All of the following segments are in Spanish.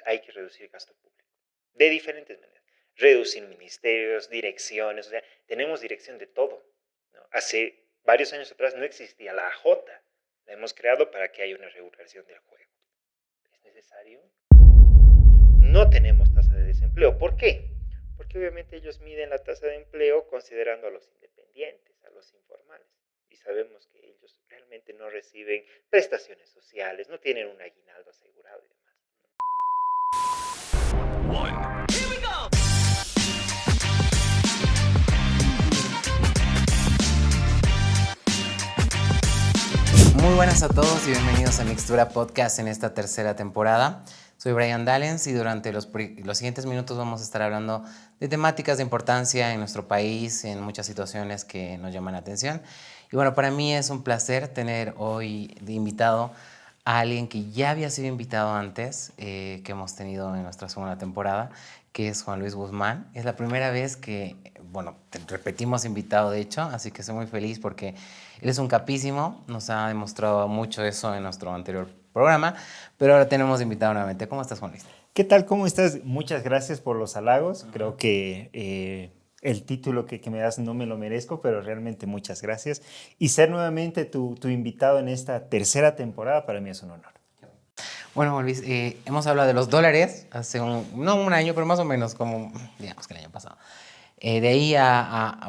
hay que reducir gasto público. De diferentes maneras. Reducir ministerios, direcciones, o sea, tenemos dirección de todo, ¿no? Hace varios años atrás no existía la AJ. La hemos creado para que haya una regulación del juego. ¿Es necesario? No tenemos tasa de desempleo. ¿Por qué? Porque obviamente ellos miden la tasa de empleo considerando a los independientes, a los informales. Y sabemos que ellos realmente no reciben prestaciones sociales, no tienen un aguinaldo asegurado y demás. Here we go. Muy buenas a todos y bienvenidos a Mixtura Podcast en esta tercera temporada. Soy Brian Dallens y durante los siguientes minutos vamos a estar hablando de temáticas de importancia en nuestro país, en muchas situaciones que nos llaman la atención. Y bueno, para mí es un placer tener hoy de invitado a alguien que ya había sido invitado antes, que hemos tenido en nuestra segunda temporada, que es Juan Luis Guzmán. Es la primera vez que, bueno, repetimos invitado de hecho, así que estoy muy feliz porque él es un capísimo, nos ha demostrado mucho eso en nuestro anterior programa, pero ahora tenemos invitado nuevamente. ¿Cómo estás, Juan Luis? ¿Qué tal? ¿Cómo estás? Muchas gracias por los halagos. Creo que el título que me das no me lo merezco, pero realmente muchas gracias. Y ser nuevamente tu invitado en esta tercera temporada para mí es un honor. Bueno, Juan Luis, hemos hablado de los dólares hace no un año, pero más o menos como, digamos que el año pasado. De ahí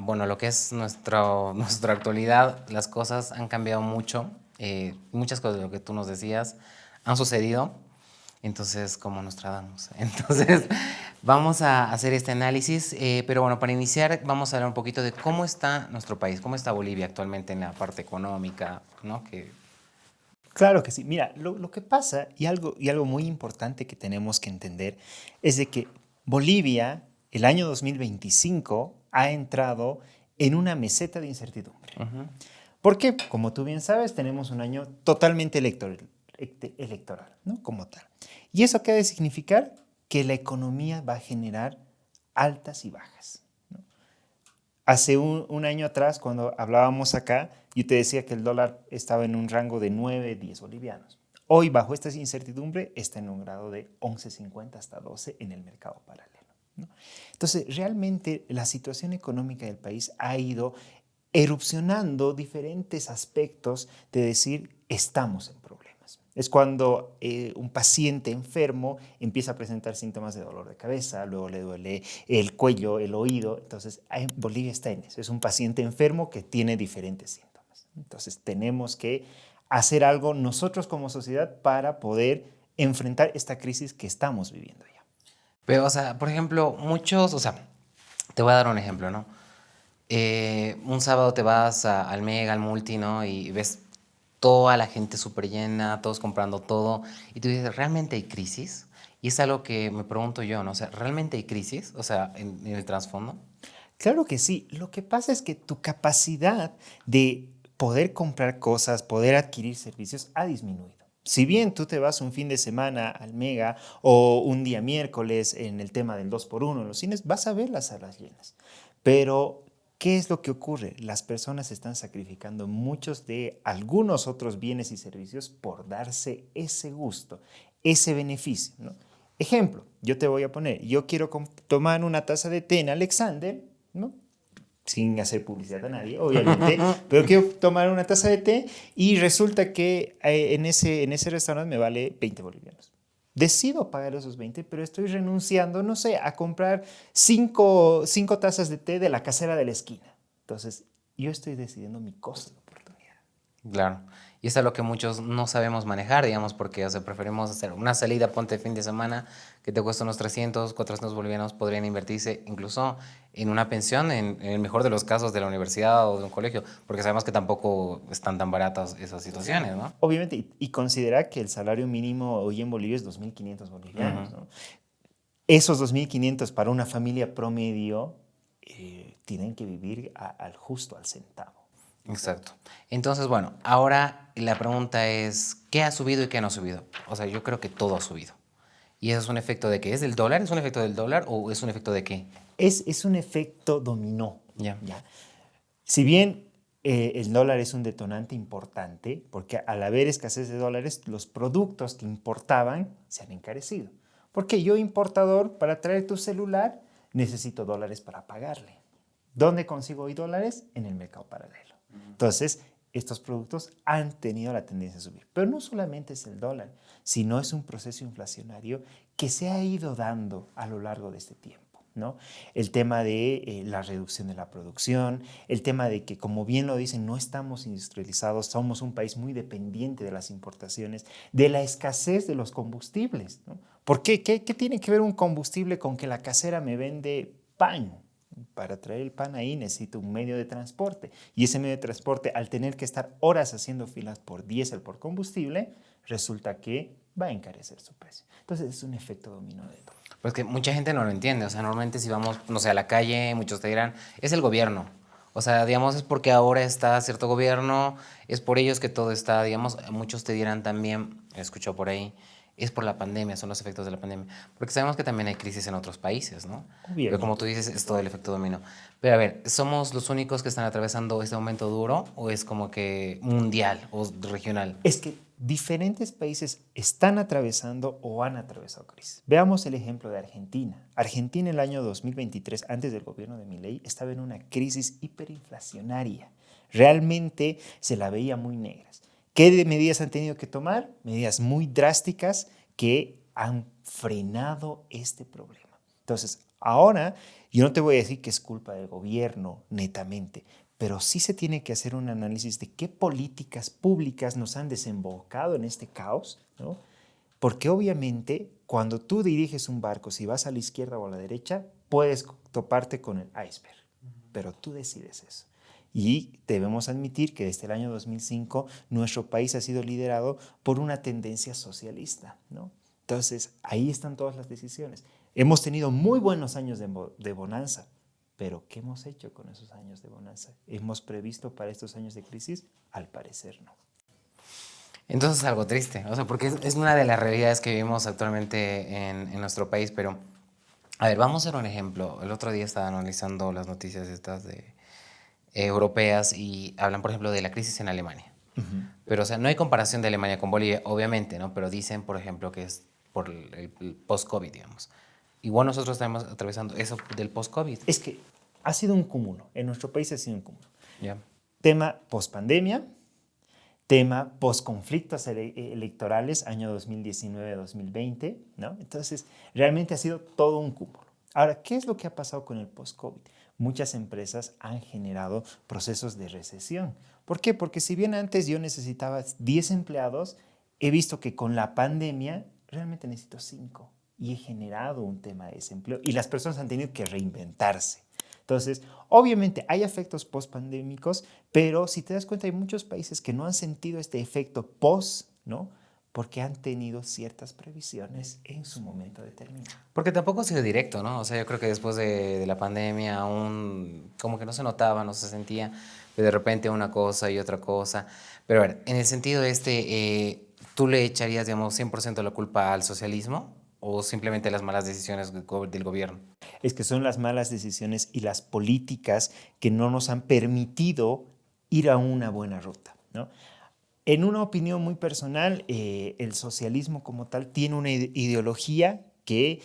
bueno, lo que es nuestra actualidad, las cosas han cambiado mucho. Muchas cosas de lo que tú nos decías han sucedido. Entonces, como nos tratamos. Entonces, vamos a hacer este análisis. Pero bueno, para iniciar, vamos a hablar un poquito de cómo está nuestro país, cómo está Bolivia actualmente en la parte económica, ¿no? Claro que sí. Mira, lo que pasa y algo muy importante que tenemos que entender es de que Bolivia, el año 2025, ha entrado en una meseta de incertidumbre. Porque, como tú bien sabes, tenemos un año totalmente electoral, ¿no? Como tal. ¿Y eso qué debe significar? Que la economía va a generar altas y bajas, ¿no? Hace un año atrás, cuando hablábamos acá, yo te decía que el dólar estaba en un rango de 9, 10 bolivianos. Hoy, bajo esta incertidumbre, está en un grado de 11.50 hasta 12 en el mercado paralelo, ¿no? Entonces, realmente la situación económica del país ha ido erupcionando diferentes aspectos de decir estamos en problemas. Es cuando un paciente enfermo empieza a presentar síntomas de dolor de cabeza, luego le duele el cuello, el oído. Entonces, Bolivia está en eso. Es un paciente enfermo que tiene diferentes síntomas. Entonces, tenemos que hacer algo nosotros como sociedad para poder enfrentar esta crisis que estamos viviendo ya. Pero, o sea, por ejemplo, o sea, te voy a dar un ejemplo, ¿no? Un sábado te vas al Mega, al Multi, ¿no? Y ves toda la gente súper llena, todos comprando todo. Y tú dices, ¿realmente hay crisis? Y es algo que me pregunto yo, ¿no? O sea, ¿realmente hay crisis? O sea, en el trasfondo. Claro que sí. Lo que pasa es que tu capacidad de poder comprar cosas, poder adquirir servicios ha disminuido. Si bien tú te vas un fin de semana al Mega o un día miércoles en el tema del 2x1 en los cines, vas a ver las salas llenas. Pero, ¿qué es lo que ocurre? Las personas están sacrificando muchos de algunos otros bienes y servicios por darse ese gusto, ese beneficio, ¿no? Ejemplo, yo te voy a poner, yo quiero tomar una taza de té en Alexander, ¿no? Sin hacer publicidad a nadie, obviamente, pero quiero tomar una taza de té y resulta que en ese restaurante me vale 20 bolivianos. Decido pagar esos 20, pero estoy renunciando, no sé, a comprar cinco tazas de té de la casera de la esquina. Entonces, yo estoy decidiendo mi costo de oportunidad. Claro. Y es algo que muchos no sabemos manejar, digamos, porque, o sea, preferimos hacer una salida, ponte fin de semana, que te cuesta unos 300, 400 bolivianos, podrían invertirse incluso en una pensión, en el mejor de los casos de la universidad o de un colegio, porque sabemos que tampoco están tan baratas esas situaciones, ¿no? Obviamente, y considera que el salario mínimo hoy en Bolivia es 2.500 bolivianos, ¿no? Esos 2.500 para una familia promedio tienen que vivir al justo, al centavo. Exacto. Entonces, bueno, ahora la pregunta es, ¿qué ha subido y qué no ha subido? O sea, yo creo que todo ha subido. ¿Y eso es un efecto de qué? ¿Es del dólar? ¿Es un efecto del dólar o es un efecto de qué? Es un efecto dominó. Ya. ¿Ya? Si bien el dólar es un detonante importante, porque al haber escasez de dólares, los productos que importaban se han encarecido. Porque yo, importador, para traer tu celular, necesito dólares para pagarle. ¿Dónde consigo hoy dólares? En el mercado paralelo. Entonces, estos productos han tenido la tendencia a subir. Pero no solamente es el dólar, sino es un proceso inflacionario que se ha ido dando a lo largo de este tiempo, ¿no? El tema de la reducción de la producción, el tema de que, como bien lo dicen, no estamos industrializados, somos un país muy dependiente de las importaciones, de la escasez de los combustibles, ¿no? ¿Por qué? ¿Qué tiene que ver un combustible con que la casera me vende pan? Para traer el pan ahí necesito un medio de transporte. Y ese medio de transporte, al tener que estar horas haciendo filas por diésel, por combustible, resulta que va a encarecer su precio. Entonces es un efecto dominó de todo. Pues que mucha gente no lo entiende. O sea, normalmente si vamos, no sé, a la calle, muchos te dirán, es el gobierno. O sea, digamos, es porque ahora está cierto gobierno, es por ellos que todo está, digamos, muchos te dirán también, he escuchado por ahí, es por la pandemia, son los efectos de la pandemia. Porque sabemos que también hay crisis en otros países, ¿no? Pero como tú dices, es todo el efecto dominó. Pero a ver, ¿somos los únicos que están atravesando este momento duro o es como que mundial o regional? Es que diferentes países están atravesando o han atravesado crisis. Veamos el ejemplo de Argentina. Argentina en el año 2023, antes del gobierno de Milei, estaba en una crisis hiperinflacionaria. Realmente se la veía muy negras. ¿Qué medidas han tenido que tomar? Medidas muy drásticas que han frenado este problema. Entonces, ahora yo no te voy a decir que es culpa del gobierno netamente, pero sí se tiene que hacer un análisis de qué políticas públicas nos han desembocado en este caos, ¿no? Porque obviamente cuando tú diriges un barco, si vas a la izquierda o a la derecha, puedes toparte con el iceberg, pero tú decides eso. Y debemos admitir que desde el año 2005 nuestro país ha sido liderado por una tendencia socialista, ¿no? Entonces, ahí están todas las decisiones. Hemos tenido muy buenos años de bonanza, pero ¿qué hemos hecho con esos años de bonanza? ¿Hemos previsto para estos años de crisis? Al parecer no. Entonces es algo triste, o sea, porque es una de las realidades que vivimos actualmente en nuestro país, pero, a ver, vamos a hacer un ejemplo. El otro día estaba analizando las noticias estas de europeas y hablan, por ejemplo, de la crisis en Alemania. Pero, o sea, no hay comparación de Alemania con Bolivia, obviamente, ¿no? Pero dicen, por ejemplo, que es por el post-COVID, digamos. Igual nosotros estamos atravesando eso del post-COVID. Es que ha sido un cúmulo. En nuestro país ha sido un cúmulo. Ya. Tema post-pandemia, tema post-conflictos electorales, año 2019-2020, ¿no? Entonces, realmente ha sido todo un cúmulo. Ahora, ¿qué es lo que ha pasado con el post-COVID? Muchas empresas han generado procesos de recesión. ¿Por qué? Porque si bien antes yo necesitaba 10 empleados, he visto que con la pandemia realmente necesito 5 y he generado un tema de desempleo y las personas han tenido que reinventarse. Entonces, obviamente hay efectos post-pandémicos, pero si te das cuenta hay muchos países que no han sentido este efecto post, ¿no? Porque han tenido ciertas previsiones en su momento determinado. Porque tampoco ha sido directo, ¿no? O sea, yo creo que después de la pandemia aún como que no se notaba, no se sentía, pero de repente una cosa y otra cosa. Pero a ver, en el sentido ¿tú le echarías, digamos, 100% la culpa al socialismo o simplemente las malas decisiones del gobierno? Es que son las malas decisiones y las políticas que no nos han permitido ir a una buena ruta, ¿no? En una opinión muy personal, el socialismo como tal tiene una ideología que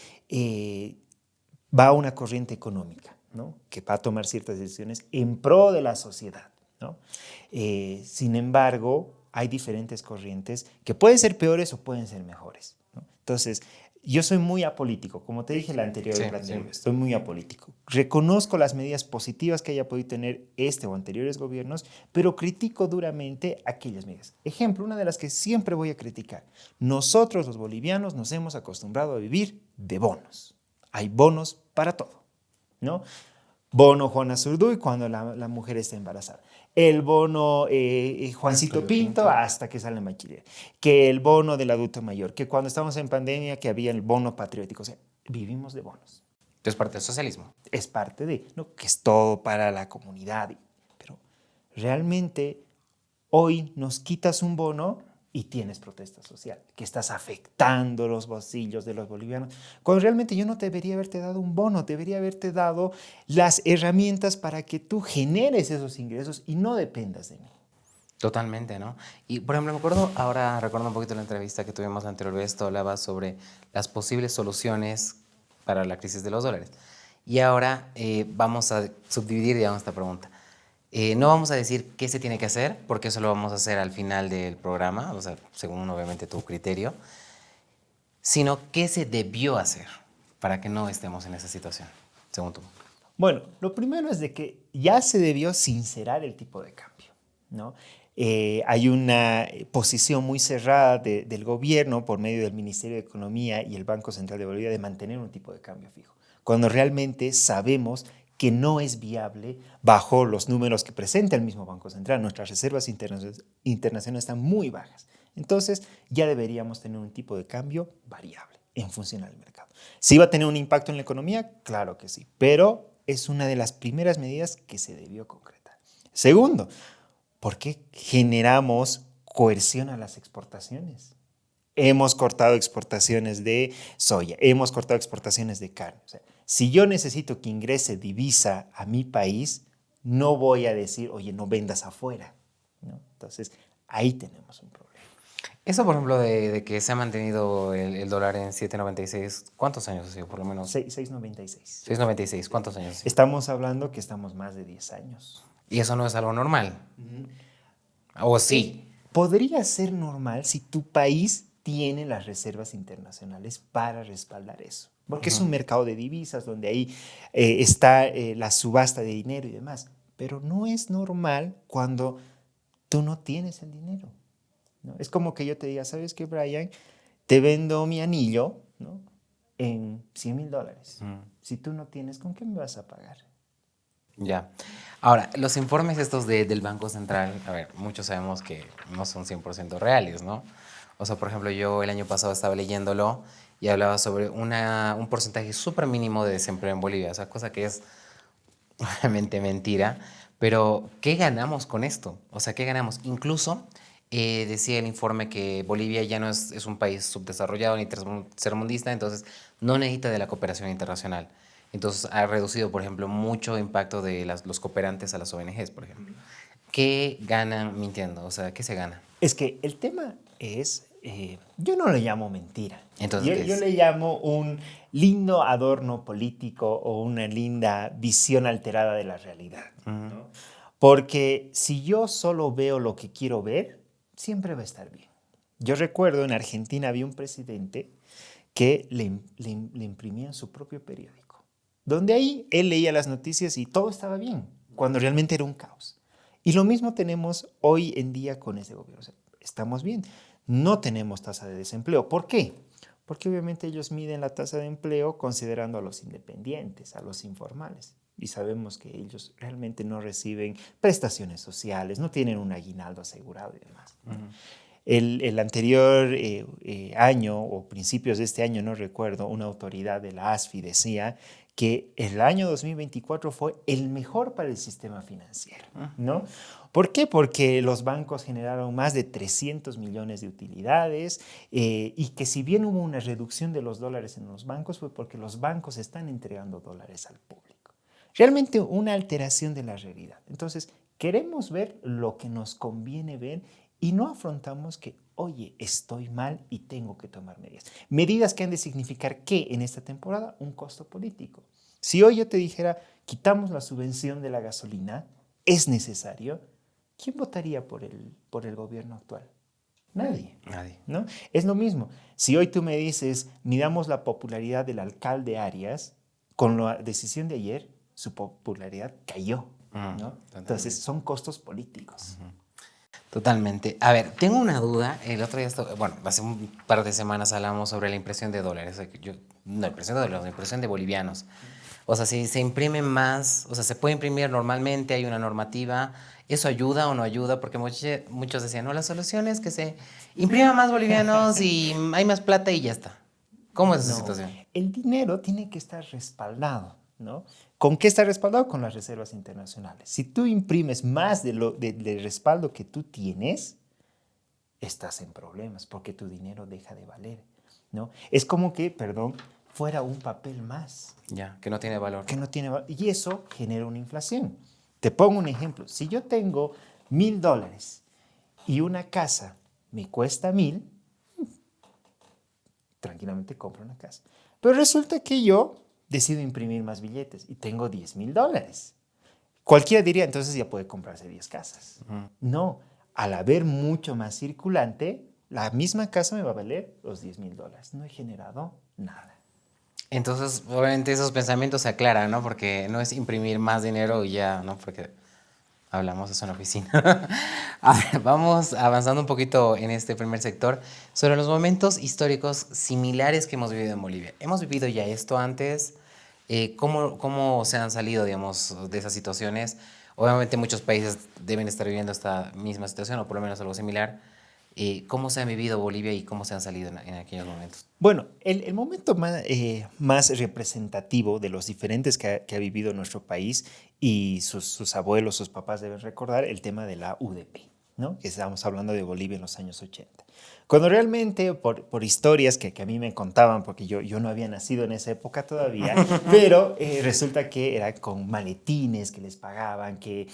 va a una corriente económica, ¿no? Que va a tomar ciertas decisiones en pro de la sociedad, ¿no? Sin embargo, hay diferentes corrientes que pueden ser peores o pueden ser mejores, ¿no? Entonces, yo soy muy apolítico, como te dije la anterior, estoy muy apolítico. Reconozco las medidas positivas que haya podido tener este o anteriores gobiernos, pero critico duramente aquellas medidas. Ejemplo, una de las que siempre voy a criticar. Nosotros los bolivianos nos hemos acostumbrado a vivir de bonos. Hay bonos para todo, ¿no? Bono Juana Zurduy cuando la mujer está embarazada. El bono Juancito Pinto hasta que sale en bachiller. Que el bono del adulto mayor. Que cuando estamos en pandemia que había el bono patriótico. O sea, vivimos de bonos. Es parte del socialismo. Es parte de, ¿no? Que es todo para la comunidad. Pero realmente hoy nos quitas un bono y tienes protesta social, que estás afectando los bolsillos de los bolivianos, cuando realmente yo no debería haberte dado un bono, debería haberte dado las herramientas para que tú generes esos ingresos y no dependas de mí. Totalmente, ¿no? Y, por ejemplo, recuerdo un poquito la entrevista que tuvimos la anterior vez, tú hablabas sobre las posibles soluciones para la crisis de los dólares. Y ahora vamos a subdividir, digamos, esta pregunta. No vamos a decir qué se tiene que hacer, porque eso lo vamos a hacer al final del programa, o sea, según obviamente tu criterio, sino qué se debió hacer para que no estemos en esa situación, según tú. Bueno, lo primero es de que ya se debió sincerar el tipo de cambio, ¿no? Hay una posición muy cerrada del gobierno por medio del Ministerio de Economía y el Banco Central de Bolivia de mantener un tipo de cambio fijo, cuando realmente sabemos que no es viable bajo los números que presenta el mismo Banco Central. Nuestras reservas internacionales están muy bajas. Entonces, ya deberíamos tener un tipo de cambio variable en función al mercado. ¿Sí va a tener un impacto en la economía? Claro que sí, pero es una de las primeras medidas que se debió concretar. Segundo, ¿por qué generamos coerción a las exportaciones? Hemos cortado exportaciones de soya, hemos cortado exportaciones de carne. O sea, si yo necesito que ingrese divisa a mi país, no voy a decir, oye, no vendas afuera, ¿no? Entonces, ahí tenemos un problema. Eso, por ejemplo, de que se ha mantenido el dólar en 7.96, ¿cuántos años ha sido? Por lo menos 6,96. 6.96, ¿cuántos años ha sido? Estamos hablando que estamos más de 10 años. Y eso no es algo normal. ¿O sí? Podría ser normal si tu país tiene las reservas internacionales para respaldar eso. Porque es un mercado de divisas donde ahí está la subasta de dinero y demás. Pero no es normal cuando tú no tienes el dinero, ¿no? Es como que yo te diga, ¿sabes qué, Brian? Te vendo mi anillo, ¿no?, en $100,000. Si tú no tienes, ¿con qué me vas a pagar? Ya. Ahora, los informes estos del Banco Central, a ver, muchos sabemos que no son 100% reales, ¿no? O sea, por ejemplo, yo el año pasado estaba leyéndolo y hablaba sobre un porcentaje súper mínimo de desempleo en Bolivia, o sea, cosa que es obviamente mentira, pero ¿qué ganamos con esto? O sea, ¿qué ganamos? Incluso decía el informe que Bolivia ya no es un país subdesarrollado ni tercermundista, entonces no necesita de la cooperación internacional. Entonces ha reducido, por ejemplo, mucho impacto de los cooperantes a las ONGs, por ejemplo. ¿Qué ganan mintiendo? O sea, ¿qué se gana? Es que el tema es, yo no le llamo mentira. Entonces, ¿qué Yo es? le llamo un lindo adorno político o una linda visión alterada de la realidad, ¿no? Porque si yo solo veo lo que quiero ver, siempre va a estar bien. Yo recuerdo en Argentina había un presidente que le imprimía en su propio periódico, donde ahí él leía las noticias y todo estaba bien, cuando realmente era un caos. Y lo mismo tenemos hoy en día con ese gobierno. O sea, estamos bien, no tenemos tasa de desempleo. ¿Por qué? Porque obviamente ellos miden la tasa de empleo considerando a los independientes, a los informales. Y sabemos que ellos realmente no reciben prestaciones sociales, no tienen un aguinaldo asegurado y demás. El anterior año o principios de este año, no recuerdo, una autoridad de la ASFI decía que el año 2024 fue el mejor para el sistema financiero, ¿no? ¿Por qué? Porque los bancos generaron más de 300 millones de utilidades y que si bien hubo una reducción de los dólares en los bancos fue porque los bancos están entregando dólares al público. Realmente una alteración de la realidad. Entonces, queremos ver lo que nos conviene ver y no afrontamos que, oye, estoy mal y tengo que tomar medidas. Medidas que han de significar que en esta temporada un costo político. Si hoy yo te dijera, quitamos la subvención de la gasolina, es necesario, ¿quién votaría por el gobierno actual? Nadie. Nadie. ¿No? Es lo mismo. Si hoy tú me dices, midamos la popularidad del alcalde Arias, con la decisión de ayer, su popularidad cayó, ¿no? Entonces, son costos políticos. Totalmente. A ver, tengo una duda. El otro día, bueno, hace un par de semanas hablamos sobre la impresión de dólares. No, la impresión de dólares, la impresión de bolivianos. O sea, si se imprime más, o sea, se puede imprimir normalmente, hay una normativa. ¿Eso ayuda o no ayuda? Porque muchos decían, no, la solución es que se imprima más bolivianos y hay más plata y ya está. ¿Cómo es esa situación? El dinero tiene que estar respaldado, ¿no? ¿Con qué está respaldado? Con las reservas internacionales. Si tú imprimes más del respaldo que tú tienes, estás en problemas porque tu dinero deja de valer, ¿no? Es como que, perdón, fuera un papel más. Ya, que no tiene valor. Que no tiene valor. Y eso genera una inflación. Te pongo un ejemplo. Si yo tengo $1,000 y una casa me cuesta 1,000, tranquilamente compro una casa. Pero resulta que yo decido imprimir más billetes y tengo $10,000. Cualquiera diría, entonces ya puede comprarse 10 casas. No, al haber mucho más circulante, la misma casa me va a valer los $10,000. No he generado nada. Entonces, obviamente esos pensamientos se aclaran, ¿no? Porque no es imprimir más dinero y ya, ¿no? Porque hablamos eso en la oficina. A ver, vamos avanzando un poquito en este primer sector sobre los momentos históricos similares que hemos vivido en Bolivia. ¿Hemos vivido ya esto antes? ¿Cómo se han salido, digamos, de esas situaciones? Obviamente muchos países deben estar viviendo esta misma situación o por lo menos algo similar. ¿Cómo se ha vivido Bolivia y cómo se han salido en aquellos momentos? Bueno, el momento más representativo de los diferentes que ha vivido nuestro país y sus abuelos, sus papás deben recordar el tema de la UDP, ¿no? Que estábamos hablando de Bolivia en los años 80. Cuando realmente, por historias que a mí me contaban, porque yo no había nacido en esa época todavía, pero resulta que era con maletines que les pagaban, que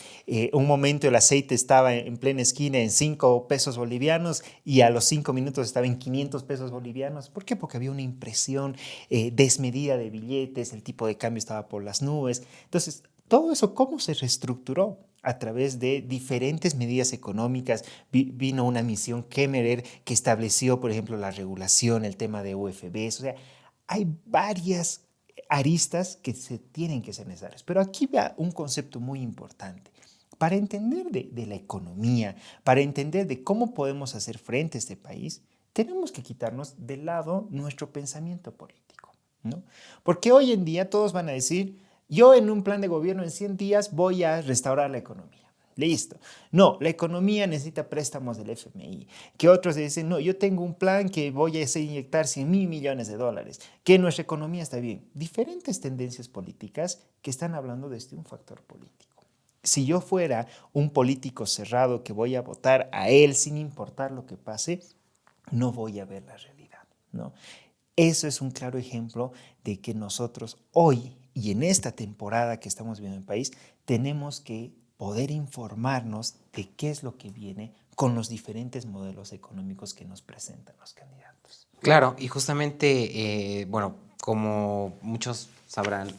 un momento el aceite estaba en plena esquina en 5 pesos bolivianos y a los 5 minutos estaba en 500 pesos bolivianos. ¿Por qué? Porque había una impresión desmedida de billetes, el tipo de cambio estaba por las nubes. Entonces, todo eso, ¿cómo se reestructuró? A través de diferentes medidas económicas. Vino una misión Kemmerer que estableció, por ejemplo, la regulación, el tema de UFBs. O sea, hay varias aristas que se tienen que ser necesarias. Pero aquí va un concepto muy importante. Para entender de la economía, para entender de cómo podemos hacer frente a este país, tenemos que quitarnos de lado nuestro pensamiento político, ¿no? Porque hoy en día todos van a decir, yo en un plan de gobierno en 100 días voy a restaurar la economía. Listo. No, la economía necesita préstamos del FMI. Que otros dicen, no, yo tengo un plan que voy a hacer inyectar 100,000 millones de dólares. Que nuestra economía está bien. Diferentes tendencias políticas que están hablando desde un factor político. Si yo fuera un político cerrado que voy a votar a él sin importar lo que pase, no voy a ver la realidad, ¿no? Eso es un claro ejemplo de que nosotros hoy y en esta temporada que estamos viviendo en el país tenemos que poder informarnos de qué es lo que viene con los diferentes modelos económicos que nos presentan los candidatos. Claro, y justamente, bueno, como muchos sabrán,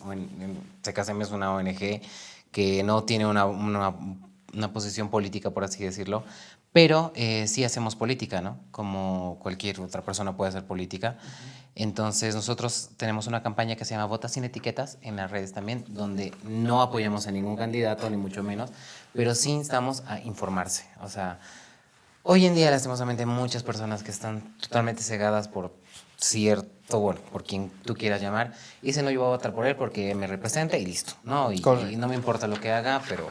CKCM es una ONG que no tiene una posición política, por así decirlo, pero sí hacemos política, ¿no? Como cualquier otra persona puede hacer política. Entonces nosotros tenemos una campaña que se llama Vota sin etiquetas en las redes también, donde no apoyamos a ningún candidato, ni mucho menos, pero sí instamos a informarse. O sea, hoy en día, lastimosamente, hay muchas personas que están totalmente cegadas por cierto, bueno, por quien tú quieras llamar, y dicen, no, yo voy a votar por él porque me representa y listo, ¿no? Y no me importa lo que haga, pero...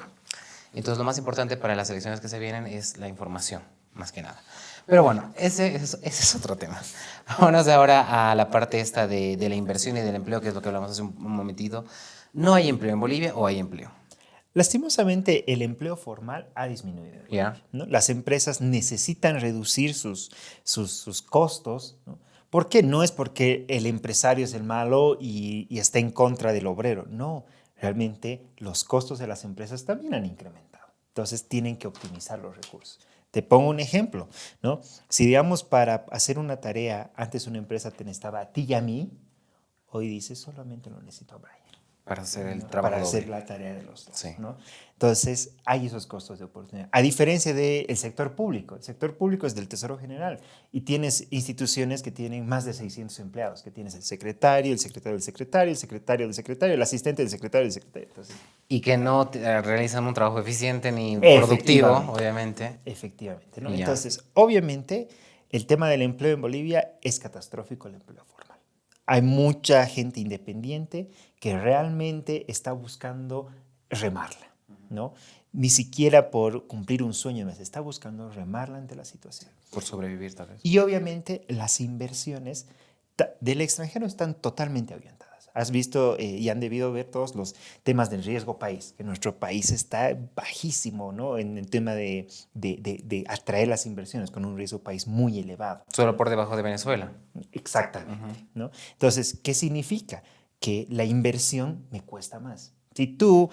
Entonces, lo más importante para las elecciones que se vienen es la información, más que nada. Pero bueno, ese es otro tema. Vámonos ahora a la parte esta de la inversión y del empleo, que es lo que hablamos hace un momentito. ¿No hay empleo en Bolivia o hay empleo? Lastimosamente, el empleo formal ha disminuido en Bolivia, ¿no? Las empresas necesitan reducir sus costos, ¿no? ¿Por qué? No es porque el empresario es el malo y está en contra del obrero. No, realmente los costos de las empresas también han incrementado. Entonces tienen que optimizar los recursos. Te pongo un ejemplo, ¿no? Si digamos para hacer una tarea, antes una empresa te necesitaba a ti y a mí, hoy dice solamente lo necesito a Brian. Para hacer el ¿No? trabajo Para hacer doble. la tarea de los dos, Sí. ¿no? Entonces, hay esos costos de oportunidad. A diferencia del sector público. El sector público es del Tesoro General y tienes instituciones que tienen más de 600 empleados, que tienes el secretario, el secretario del secretario, el secretario del secretario, el asistente del secretario del secretario. Entonces, Y que no realizan un trabajo eficiente ni productivo, obviamente. Efectivamente, ¿no? Y ya. Entonces, obviamente, el tema del empleo en Bolivia es catastrófico, el empleo formal. Hay mucha gente independiente que realmente está buscando remarla, ¿no? Ni siquiera por cumplir un sueño, más está buscando remarla ante la situación. Por sobrevivir, tal vez. Y obviamente las inversiones del extranjero están totalmente ahuyentadas. Has visto y han debido ver todos los temas del riesgo país, que nuestro país está bajísimo, ¿no? En el tema de atraer las inversiones con un riesgo país muy elevado. Solo por debajo de Venezuela. Exactamente, ¿no? Entonces, ¿qué significa? Que la inversión me cuesta más. Si tú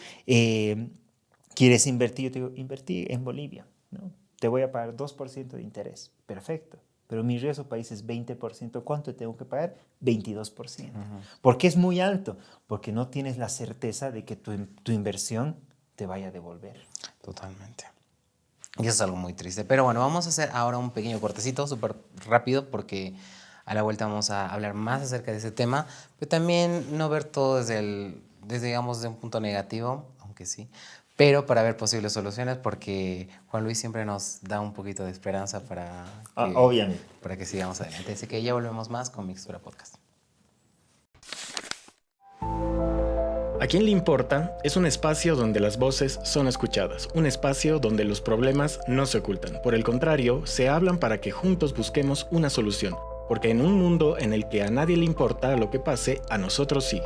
quieres invertir, yo te digo, invertí en Bolivia, ¿no? te voy a pagar 2% de interés. Perfecto. Pero mi riesgo país es 20%. ¿Cuánto tengo que pagar? 22%. ¿Por qué es muy alto? Porque no tienes la certeza de que tu inversión te vaya a devolver. Totalmente. Y eso es algo muy triste. Pero bueno, vamos a hacer ahora un pequeño cortecito, súper rápido, porque a la vuelta vamos a hablar más acerca de ese tema, pero también no ver todo desde digamos, de un punto negativo, aunque sí, pero para ver posibles soluciones, porque Juan Luis siempre nos da un poquito de esperanza Obviamente. para que sigamos adelante. Así que ya volvemos más con Mixtura Podcast. ¿A quién le importa? Es un espacio donde las voces son escuchadas, un espacio donde los problemas no se ocultan. Por el contrario, se hablan para que juntos busquemos una solución, porque en un mundo en el que a nadie le importa lo que pase, a nosotros sí.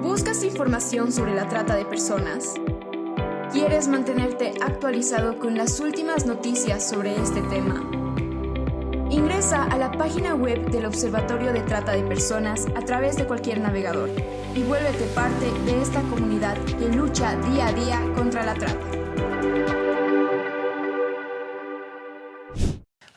¿Buscas información sobre la trata de personas? ¿Quieres mantenerte actualizado con las últimas noticias sobre este tema? Ingresa a la página web del Observatorio de Trata de Personas a través de cualquier navegador y vuélvete parte de esta comunidad que lucha día a día contra la trata.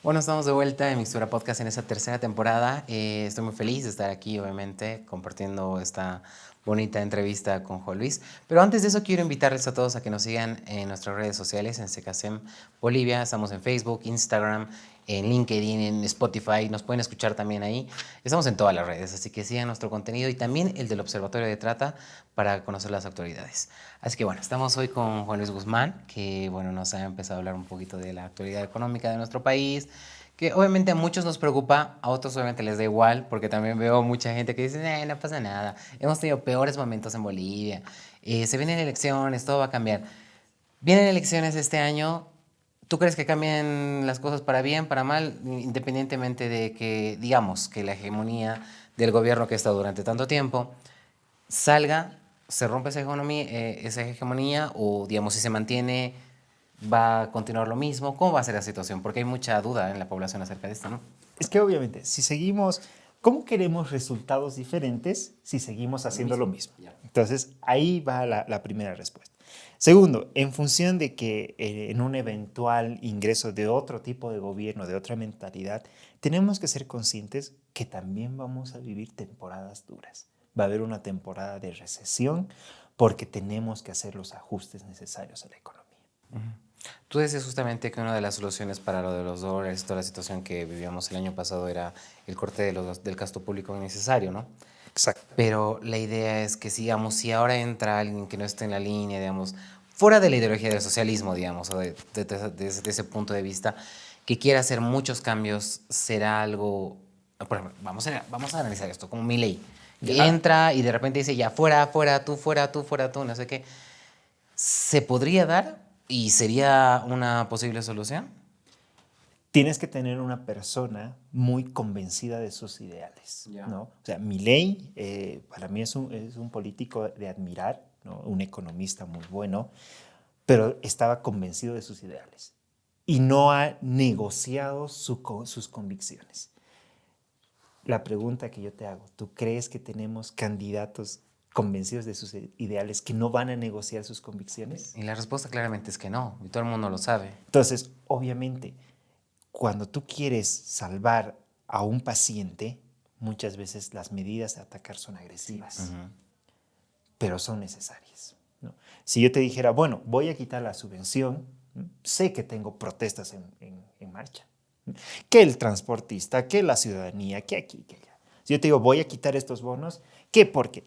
Bueno, estamos de vuelta en Mixtura Podcast en esta tercera temporada. Estoy muy feliz de estar aquí, obviamente, compartiendo esta bonita entrevista con Juan Luis. Pero antes de eso, quiero invitarles a todos a que nos sigan en nuestras redes sociales, en SECASEM Bolivia. Estamos en Facebook, Instagram, en LinkedIn, en Spotify. Nos pueden escuchar también ahí. Estamos en todas las redes, así que sigan nuestro contenido y también el del Observatorio de Trata para conocer las actualidades. Así que bueno, estamos hoy con Juan Luis Guzmán, que bueno, nos ha empezado a hablar un poquito de la actualidad económica de nuestro país, que obviamente a muchos nos preocupa, a otros obviamente les da igual, porque también veo mucha gente que dice, no pasa nada, hemos tenido peores momentos en Bolivia, se vienen elecciones, todo va a cambiar. Vienen elecciones este año, ¿tú crees que cambien las cosas para bien, para mal, independientemente de que, digamos, que la hegemonía del gobierno que ha estado durante tanto tiempo salga, se rompe esa hegemonía o, digamos, si se mantiene, va a continuar lo mismo? ¿Cómo va a ser la situación? Porque hay mucha duda en la población acerca de esto, ¿no? Es que obviamente, si seguimos, ¿cómo queremos resultados diferentes si seguimos haciendo lo mismo? Entonces, ahí va la primera respuesta. Segundo, en función de que en un eventual ingreso de otro tipo de gobierno, de otra mentalidad, tenemos que ser conscientes que también vamos a vivir temporadas duras. Va a haber una temporada de recesión porque tenemos que hacer los ajustes necesarios a la economía. Tú decías justamente que una de las soluciones para lo de los dólares, toda la situación que vivíamos el año pasado era el corte del gasto público innecesario, ¿no? Exacto. Pero la idea es que, digamos, si ahora entra alguien que no esté en la línea, digamos, fuera de la ideología del socialismo, digamos, o desde ese punto de vista, que quiera hacer muchos cambios, será algo, por ejemplo, vamos a analizar esto como Milei, que entra y de repente dice, ya, fuera, tú, no sé qué. ¿Se podría dar y sería una posible solución? Tienes que tener una persona muy convencida de sus ideales, ¿no? O sea, Milei para mí es un político de admirar, ¿no? Un economista muy bueno, pero estaba convencido de sus ideales y no ha negociado sus convicciones. La pregunta que yo te hago, ¿tú crees que tenemos candidatos convencidos de sus ideales que no van a negociar sus convicciones? Y la respuesta claramente es que no, y todo el mundo lo sabe. Entonces, obviamente, cuando tú quieres salvar a un paciente, muchas veces las medidas de atacar son agresivas, pero son necesarias, ¿no? Si yo te dijera, bueno, voy a quitar la subvención, sé que tengo protestas en marcha, que el transportista, que la ciudadanía, que aquí, que allá. Si yo te digo, voy a quitar estos bonos, ¿qué? Porque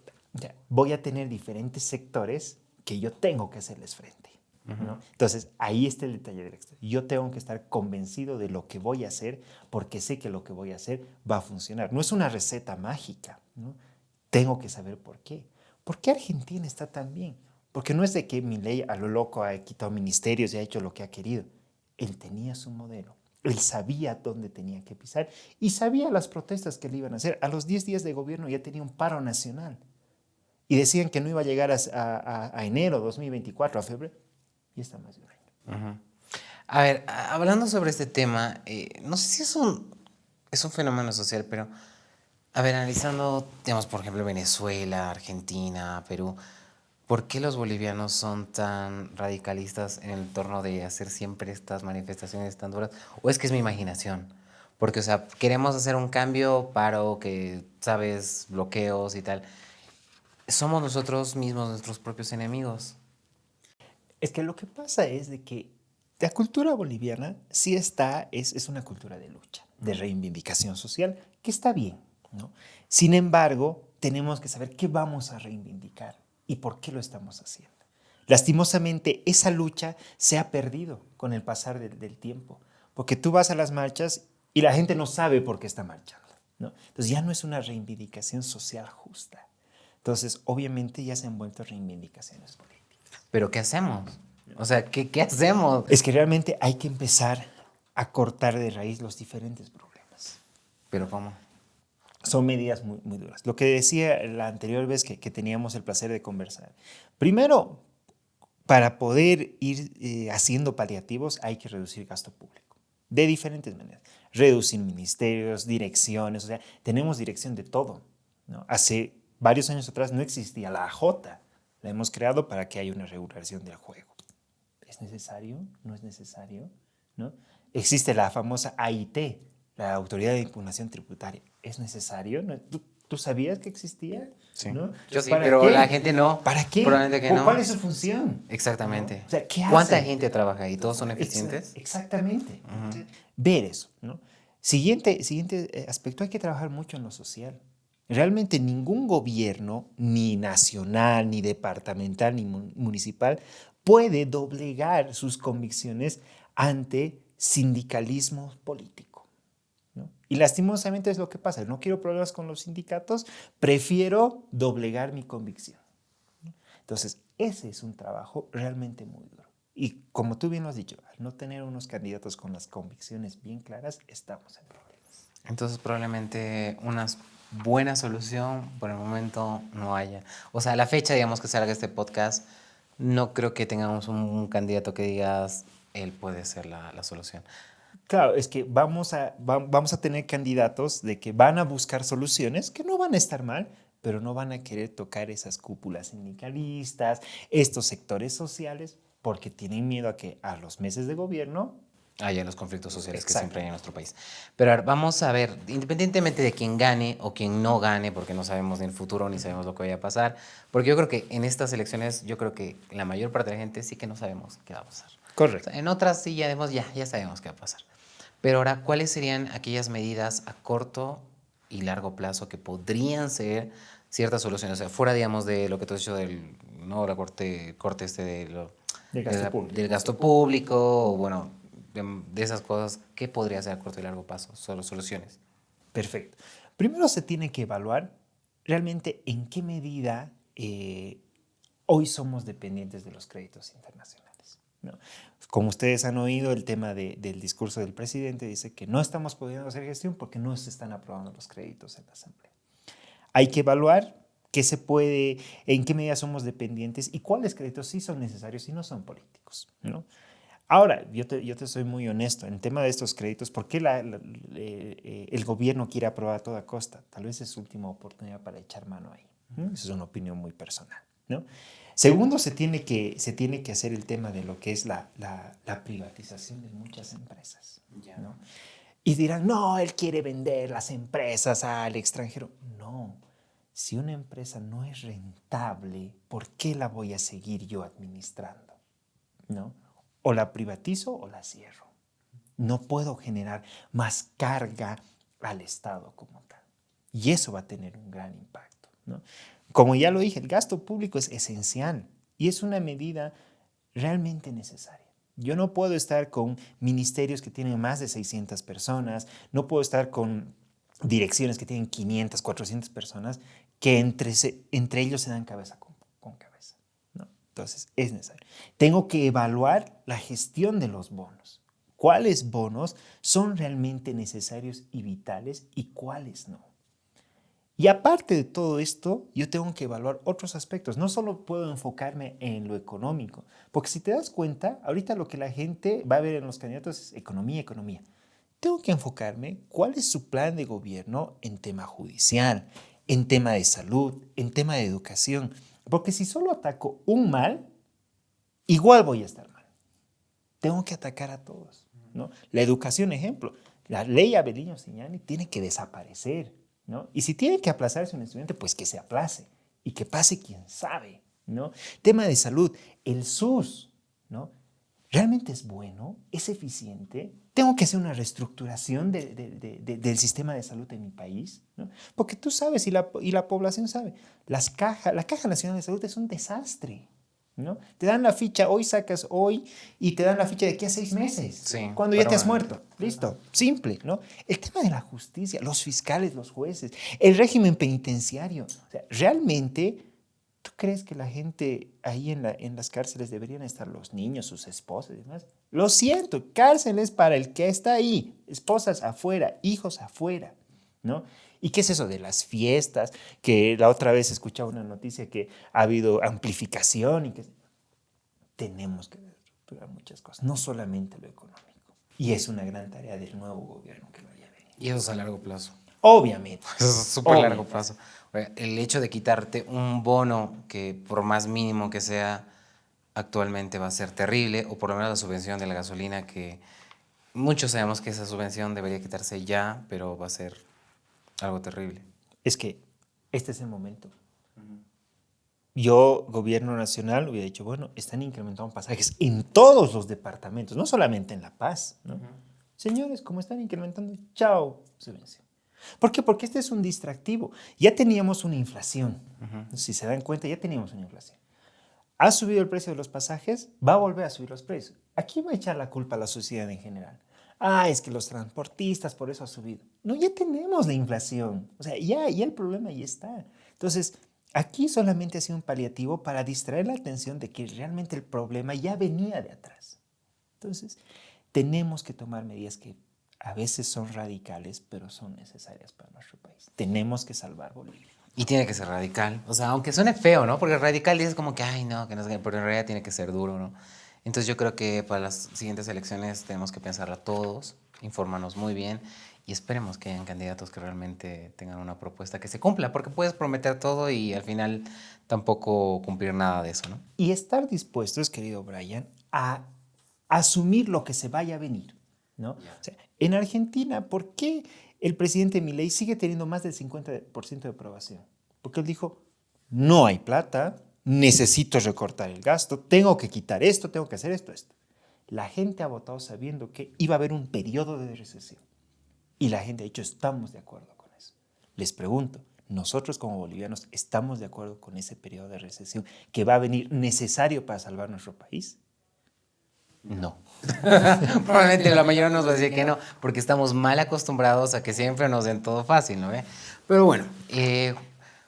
voy a tener diferentes sectores que yo tengo que hacerles frente, ¿no? Entonces, ahí está el detalle del extra. Yo tengo que estar convencido de lo que voy a hacer porque sé que lo que voy a hacer va a funcionar. No es una receta mágica, ¿no? Tengo que saber por qué. ¿Por qué Argentina está tan bien? Porque no es de que Milei a lo loco ha quitado ministerios y ha hecho lo que ha querido. Él tenía su modelo. Él sabía dónde tenía que pisar y sabía las protestas que le iban a hacer. A los 10 días de gobierno ya tenía un paro nacional. Y decían que no iba a llegar a enero 2024, a febrero. Y está más de un año. A ver, hablando sobre este tema, no sé si es un fenómeno social, pero, a ver, analizando, digamos, por ejemplo, Venezuela, Argentina, Perú, ¿Por qué los bolivianos son tan radicalistas en el torno de hacer siempre estas manifestaciones tan duras? ¿O es que es mi imaginación? Porque, o sea, queremos hacer un cambio, paro, que, sabes, bloqueos y tal. Somos nosotros mismos nuestros propios enemigos. Es que lo que pasa es de que la cultura boliviana sí es una cultura de lucha, de reivindicación social, que está bien, ¿no? Sin embargo, tenemos que saber qué vamos a reivindicar y por qué lo estamos haciendo. Lastimosamente, esa lucha se ha perdido con el pasar del tiempo, porque tú vas a las marchas y la gente no sabe por qué está marchando, ¿no? Entonces ya no es una reivindicación social justa. Entonces, obviamente ya se han vuelto reivindicaciones políticas. ¿Pero qué hacemos? O sea, ¿qué hacemos? Es que realmente hay que empezar a cortar de raíz los diferentes problemas. ¿Pero cómo? Son medidas muy, muy duras. Lo que decía la anterior vez que teníamos el placer de conversar. Primero, para poder ir haciendo paliativos hay que reducir gasto público de diferentes maneras. Reducir ministerios, direcciones, o sea, tenemos dirección de todo, ¿no? Hace varios años atrás no existía la AJ, la hemos creado para que haya una regulación del juego. ¿Es necesario? ¿No es necesario? ¿No? Existe la famosa AIT, la Autoridad de Impugnación Tributaria. ¿Es necesario? ¿No? ¿Tú sabías que existía? Sí. ¿No? Yo sí, ¿Para pero qué? la gente no. ¿Para qué? Probablemente que no. ¿Cuál es su función? Exactamente. ¿No? O sea, ¿qué hace? ¿Cuánta gente trabaja ahí? ¿Todos son eficientes? Exactamente. Ver eso, ¿no? Siguiente aspecto, hay que trabajar mucho en lo social. Realmente ningún gobierno, ni nacional, ni departamental, ni municipal, puede doblegar sus convicciones ante sindicalismo político, ¿no? Y lastimosamente es lo que pasa. No quiero problemas con los sindicatos, prefiero doblegar mi convicción. Entonces, ese es un trabajo realmente muy duro. Y como tú bien lo has dicho, al no tener unos candidatos con las convicciones bien claras, estamos en problemas. Entonces probablemente una buena solución por el momento no haya. O sea, a la fecha, digamos, que salga este podcast, no creo que tengamos un candidato que digas, él puede ser la solución. Claro, es que vamos a tener candidatos de que van a buscar soluciones que no van a estar mal, pero no van a querer tocar esas cúpulas sindicalistas, estos sectores sociales, porque tienen miedo a que a los meses de gobierno Haya los conflictos sociales que Exacto. siempre hay en nuestro país. Pero a ver, vamos a ver, independientemente de quién gane o quién no gane, porque no sabemos ni el futuro ni sabemos lo que vaya a pasar, porque yo creo que en estas elecciones, yo creo que la mayor parte de la gente sí que no sabemos qué va a pasar. Correcto. O sea, en otras sí ya sabemos qué va a pasar. Pero ahora, ¿cuáles serían aquellas medidas a corto y largo plazo que podrían ser ciertas soluciones? O sea, fuera, digamos, de lo que tú has dicho del, ¿no? La corte Del gasto público. del gasto público, o bueno, de esas cosas, ¿qué podría ser a corto y largo plazo? Solo soluciones. Perfecto. Primero se tiene que evaluar realmente en qué medida hoy somos dependientes de los créditos internacionales, ¿no? Como ustedes han oído, el tema del discurso del presidente dice que no estamos pudiendo hacer gestión porque no se están aprobando los créditos en la Asamblea. Hay que evaluar qué se puede, en qué medida somos dependientes y cuáles créditos sí son necesarios y no son políticos, ¿no? Ahora, yo te soy muy honesto, en el tema de estos créditos, ¿por qué el gobierno quiere aprobar a toda costa? Tal vez es su última oportunidad para echar mano ahí, ¿no? Esa es una opinión muy personal, ¿no? Segundo, se tiene que hacer el tema de lo que es la privatización de muchas empresas, ¿no? Y dirán, no, él quiere vender las empresas al extranjero. No, si una empresa no es rentable, ¿por qué la voy a seguir yo administrando? ¿No? O la privatizo o la cierro. No puedo generar más carga al Estado como tal. Y eso va a tener un gran impacto, ¿no? Como ya lo dije, el gasto público es esencial y es una medida realmente necesaria. Yo no puedo estar con ministerios que tienen más de 600 personas, no puedo estar con direcciones que tienen 500, 400 personas que entre ellos se dan cabeza con cabeza, ¿no? Entonces, es necesario. Tengo que evaluar la gestión de los bonos. ¿Cuáles bonos son realmente necesarios y vitales y cuáles no? Y aparte de todo esto, yo tengo que evaluar otros aspectos. No solo puedo enfocarme en lo económico, porque si te das cuenta, ahorita lo que la gente va a ver en los candidatos es economía, economía. Tengo que enfocarme cuál es su plan de gobierno en tema judicial, en tema de salud, en tema de educación. Porque si solo ataco un mal, igual voy a estar mal. Tengo que atacar a todos, ¿no? La educación, ejemplo. La ley Abelino Signani tiene que desaparecer, ¿no? Y si tiene que aplazarse un estudiante, pues que se aplace y que pase quien sabe, ¿no? Tema de salud, el SUS, ¿no? ¿Realmente es bueno? ¿Es eficiente? ¿Tengo que hacer una reestructuración del sistema de salud en mi país? ¿No? Porque tú sabes y la población sabe, la Caja Nacional de Salud es un desastre, ¿no? Te dan la ficha, hoy sacas hoy y te dan la ficha de aquí a 6 meses, Sí, cuando ya te has bueno. muerto. Listo, simple, ¿no? El tema de la justicia, los fiscales, los jueces, el régimen penitenciario. O sea, realmente, ¿tú crees que la gente ahí en las cárceles deberían estar los niños, sus esposas y demás? Lo siento, cárceles para el que está ahí, esposas afuera, hijos afuera, ¿no? ¿Y qué es eso de las fiestas? Que la otra vez escuchaba una noticia que ha habido amplificación y que tenemos que reestructurar muchas cosas, no solamente lo económico. Y es una gran tarea del nuevo gobierno que vaya a venir. Y eso es a largo plazo. Obviamente. Eso es súper largo plazo. El hecho de quitarte un bono que por más mínimo que sea actualmente va a ser terrible, o por lo menos la subvención de la gasolina, que muchos sabemos que esa subvención debería quitarse ya, pero va a ser algo terrible. Es que este es el momento. Yo, gobierno nacional, hubiera dicho, bueno, están incrementando pasajes en todos los departamentos, no solamente en La Paz, ¿no? Señores, como están incrementando, chao, subvención. ¿Por qué? Porque este es un distractivo. Ya teníamos una inflación. Si se dan cuenta, ya teníamos una inflación. Ha subido el precio de los pasajes, va a volver a subir los precios. ¿A quién va a echar la culpa a la sociedad en general? Ah, es que los transportistas, por eso ha subido. No, ya tenemos la inflación. O sea, ya el problema ya está. Entonces, aquí solamente ha sido un paliativo para distraer la atención de que realmente el problema ya venía de atrás. Entonces, tenemos que tomar medidas que a veces son radicales, pero son necesarias para nuestro país. Tenemos que salvar Bolivia. Y tiene que ser radical. O sea, aunque suene feo, ¿no? Porque radical dices como que, ay, no, que no sé qué, pero en realidad tiene que ser duro, ¿no? Entonces yo creo que para las siguientes elecciones tenemos que pensarla todos, informarnos muy bien y esperemos que hayan candidatos que realmente tengan una propuesta que se cumpla, porque puedes prometer todo y al final tampoco cumplir nada de eso, ¿no? Y estar dispuestos, querido Brian, a asumir lo que se vaya a venir, ¿no? O sea, en Argentina, ¿por qué el presidente Milei sigue teniendo más del 50% de aprobación? Porque él dijo, no hay plata, necesito recortar el gasto, tengo que quitar esto, tengo que hacer esto. La gente ha votado sabiendo que iba a haber un periodo de recesión. Y la gente ha dicho, estamos de acuerdo con eso. Les pregunto, ¿nosotros como bolivianos estamos de acuerdo con ese periodo de recesión que va a venir necesario para salvar nuestro país? No. Probablemente la mayoría nos va a decir que no, porque estamos mal acostumbrados a que siempre nos den todo fácil, ¿no? Pero bueno,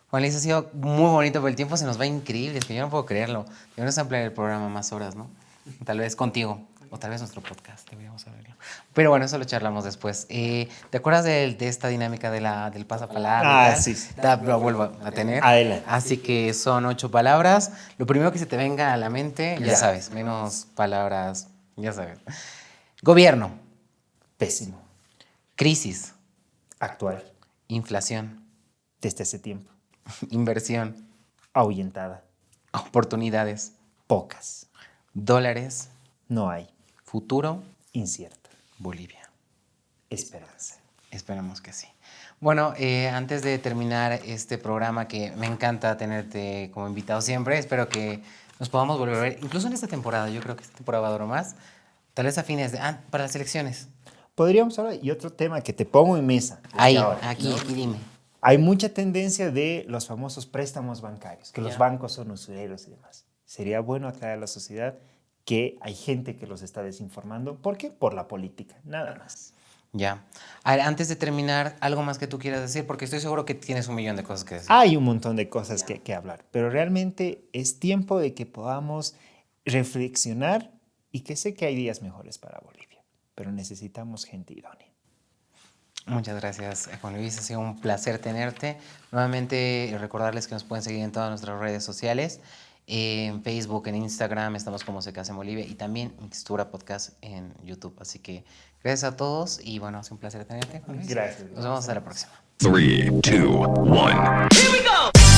Juan Luis, ha sido muy bonito, pero el tiempo se nos va increíble, es que yo no puedo creerlo. Deberíamos ampliar el programa más horas, ¿no? Tal vez contigo, o tal vez nuestro podcast, deberíamos saberlo. Pero bueno, eso lo charlamos después. ¿Te acuerdas de esta dinámica del pasapalabra? Sí. Lo vuelvo a tener. Adelante. Así que son 8 palabras. Lo primero que se te venga a la mente, ya sabes, menos palabras, ya sabes. Gobierno. Pésimo. Crisis. Actual. Inflación. Desde hace tiempo. Inversión. Ahuyentada. Oportunidades. Pocas. Dólares. No hay. Futuro. Incierto. Bolivia. Esperanza. Esperamos que sí. Bueno, antes de terminar este programa, que me encanta tenerte como invitado siempre, espero que nos podamos volver a ver, incluso en esta temporada. Yo creo que esta temporada va a durar más. Tal vez a fines de... para las elecciones. Podríamos hablar, y otro tema que te pongo en mesa. Ahí, ahora, aquí dime. Hay mucha tendencia de los famosos préstamos bancarios, que los Ya. bancos son usureros y demás. Sería bueno aclarar a la sociedad que hay gente que los está desinformando. ¿Por qué? Por la política, nada más. Ya. A ver, antes de terminar, ¿algo más que tú quieras decir? Porque estoy seguro que tienes un millón de cosas que decir. Hay un montón de cosas que hablar, pero realmente es tiempo de que podamos reflexionar y que sé que hay días mejores para Bolivia, pero necesitamos gente idónea. Muchas gracias, Juan Luis. Ha sido un placer tenerte. Nuevamente, recordarles que nos pueden seguir en todas nuestras redes sociales. En Facebook, en Instagram, estamos como Se Casa en Bolivia y también Mixtura Podcast en YouTube. Así que gracias a todos y bueno, ha sido un placer tenerte, Juan Luis. Gracias. Nos vemos hasta la próxima. 3, 2, 1. Here we go!